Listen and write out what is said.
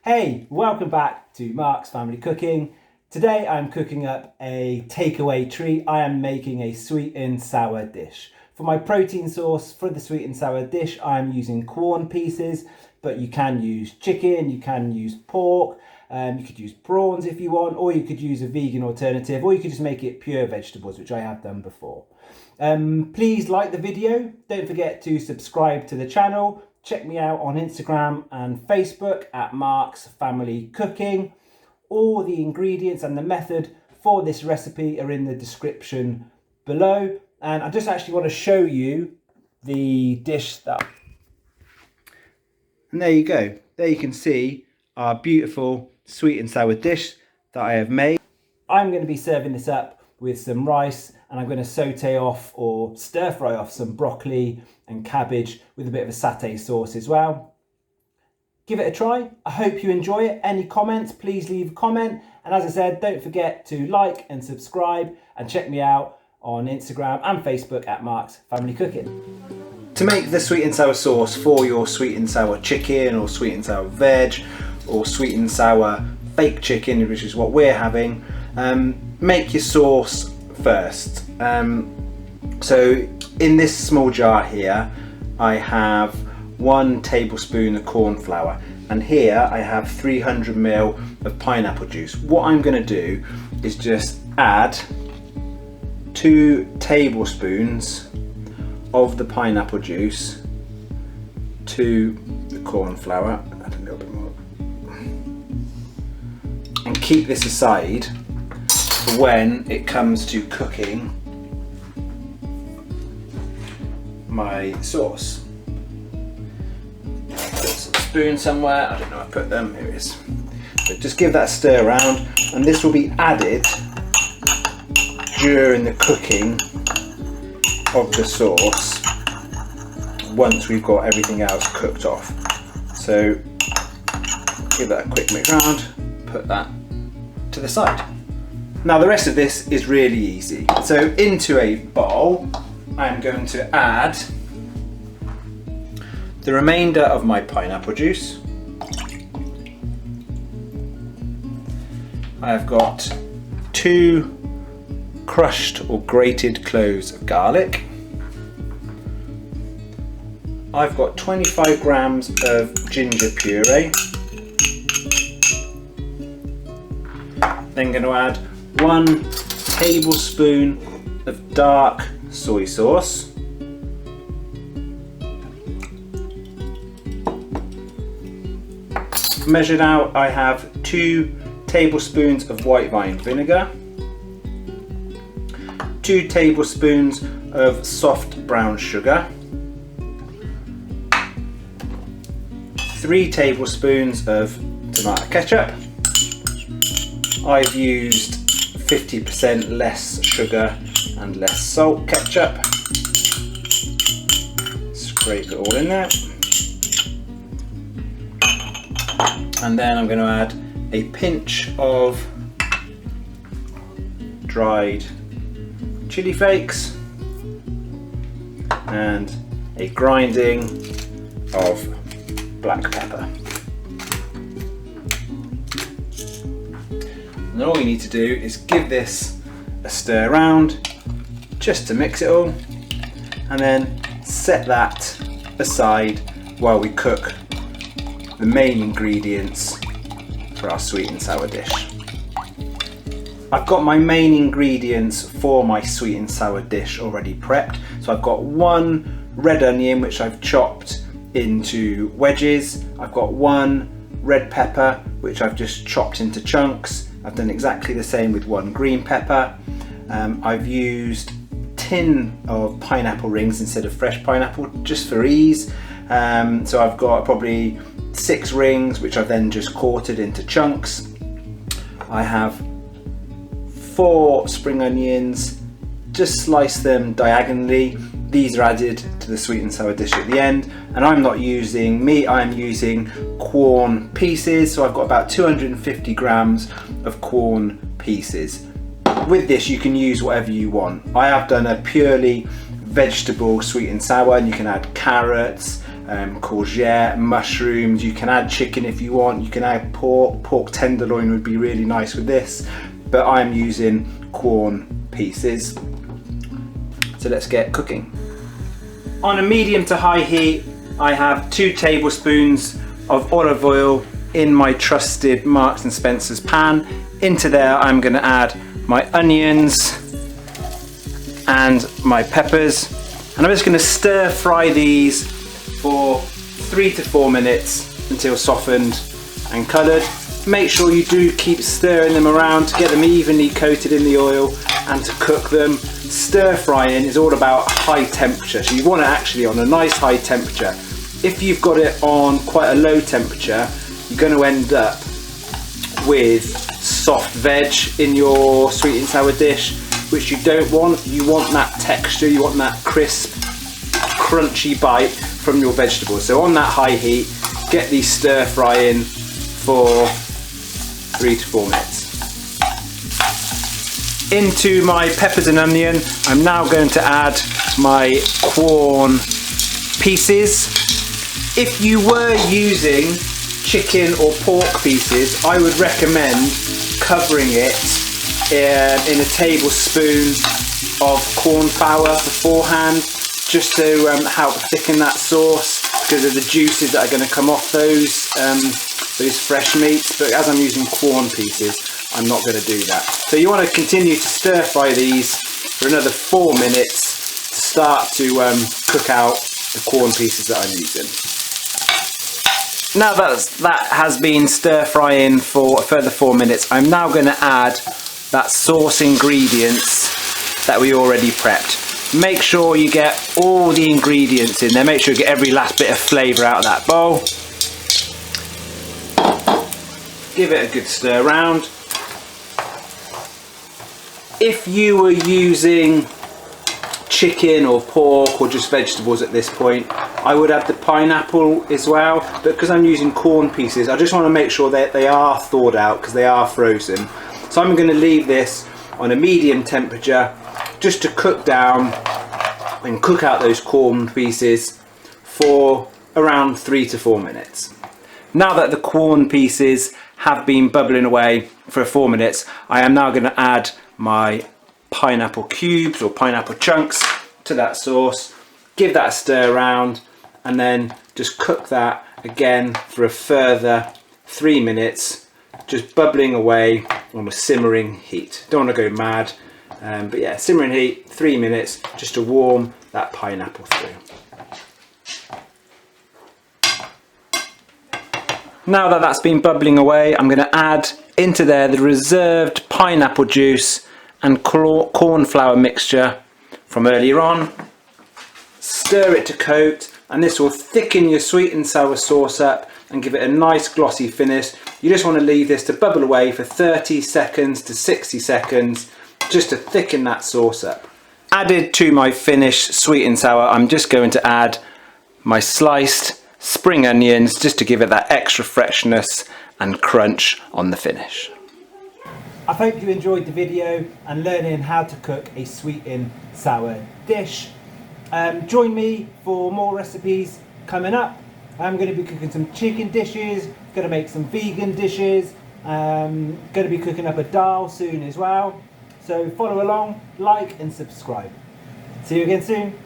Hey, welcome back to Mark's Family Cooking. Today I'm cooking up a takeaway treat. I am making a sweet and sour dish. For my protein source for the sweet and sour dish, I'm using Quorn pieces, but you can use chicken, you can use pork, you could use prawns if you want, or you could use a vegan alternative, or you could just make it pure vegetables, which I have done before. Please like the video. Don't forget to subscribe to the channel. Check me out on Instagram and Facebook at Mark's Family Cooking. All the ingredients and the method for this recipe are in the description below. And I just actually want to show you the dish that... And there you go. There you can see our beautiful sweet and sour dish that I have made. I'm going to be serving this up with some rice, and I'm going to saute off or stir fry off some broccoli and cabbage with a bit of a satay sauce as well. Give it a try. I hope you enjoy it. Any comments, please leave a comment. And as I said, don't forget to like and subscribe, and check me out on Instagram and Facebook at Mark's Family Cooking. To make the sweet and sour sauce for your sweet and sour chicken or sweet and sour veg or sweet and sour fake chicken, which is what we're having, make your sauce first. So in this small jar here, I have 1 tablespoon of corn flour, and here I have 300 ml of pineapple juice. What I'm going to do is just add 2 tablespoons of the pineapple juice to the corn flour. Add a little bit more, and keep this aside for when it comes to cooking my sauce. Put some spoon somewhere, I don't know, I put them, here it is. So just give that a stir around, and this will be added during the cooking of the sauce once we've got everything else cooked off. So give that a quick mix around, put that to the side. Now the rest of this is really easy. So into a bowl, I'm going to add the remainder of my pineapple juice. I've got 2 crushed or grated cloves of garlic. I've got 25 grams of ginger puree. Then going to add 1 tablespoon of dark soy sauce. Measured out, I have 2 tablespoons of white wine vinegar, 2 tablespoons of soft brown sugar, 3 tablespoons of tomato ketchup. I've used 50% less sugar and less salt ketchup. Scrape it all in there. And then I'm going to add a pinch of dried chili flakes and a grinding of black pepper. And all you need to do is give this a stir around just to mix it all, and then set that aside while we cook the main ingredients for our sweet and sour dish. I've got my main ingredients for my sweet and sour dish already prepped. So I've got 1 red onion which I've chopped into wedges. I've got 1 red pepper which I've just chopped into chunks. I've done exactly the same with 1 green pepper. I've used tin of pineapple rings instead of fresh pineapple just for ease. So I've got probably 6 rings which I've then just quartered into chunks. I have 4 spring onions, just slice them diagonally. These are added to the sweet and sour dish at the end, and I'm not using meat, I'm using Quorn pieces. So I've got about 250 grams of Quorn pieces. With this you can use whatever you want. I have done a purely vegetable sweet and sour, and you can add carrots, courgette, mushrooms. You can add chicken if you want. You can add pork tenderloin would be really nice with this, but I'm using Quorn pieces. So let's get cooking. On a medium to high heat, I have 2 tablespoons of olive oil in my trusted Marks and Spencer's pan. Into there I'm going to add my onions and my peppers, and I'm just going to stir fry these for 3 to 4 minutes until softened and coloured. Make sure you do keep stirring them around to get them evenly coated in the oil and to cook them. Stir frying is all about high temperature, so you want it actually on a nice high temperature. If you've got it on quite a low temperature, you're going to end up with soft veg in your sweet and sour dish, which you don't want. You want that texture, you want that crisp, crunchy bite from your vegetables. So on that high heat, get these stir frying for 3 to 4 minutes. Into my peppers and onion, I'm now going to add my Quorn pieces. If you were using chicken or pork pieces, I would recommend covering it in a tablespoon of corn flour beforehand, just to help thicken that sauce because of the juices that are going to come off those fresh meats. But as I'm using Quorn pieces, I'm not going to do that. So you want to continue to stir fry these for another 4 minutes to start to cook out the Quorn pieces that I'm using. Now that has been stir frying for a further 4 minutes, I'm now going to add that sauce ingredients that we already prepped. Make sure you get all the ingredients in there. Make sure you get every last bit of flavour out of that bowl. Give it a good stir round. If you were using chicken or pork or just vegetables at this point, I would add the pineapple as well, but because I'm using Quorn pieces, I just want to make sure that they are thawed out because they are frozen. So I'm going to leave this on a medium temperature just to cook down and cook out those Quorn pieces for around 3 to 4 minutes. Now that the Quorn pieces have been bubbling away for 4 minutes, I am now going to add my pineapple cubes or pineapple chunks to that sauce, give that a stir around, and then just cook that again for a further 3 minutes, just bubbling away on a simmering heat. Don't want to go mad, but yeah, simmering heat, 3 minutes, just to warm that pineapple through. Now that that's been bubbling away, I'm going to add into there the reserved pineapple juice and corn flour mixture from earlier on. Stir it to coat, and this will thicken your sweet and sour sauce up and give it a nice glossy finish. You just want to leave this to bubble away for 30 seconds to 60 seconds just to thicken that sauce up. Added to my finished sweet and sour, I'm just going to add my sliced spring onions just to give it that extra freshness and crunch on the finish. I hope you enjoyed the video and learning how to cook a sweet and sour dish. Join me for more recipes coming up. I'm going to be cooking some chicken dishes, going to make some vegan dishes, going to be cooking up a dal soon as well. So follow along, like and subscribe. See you again soon.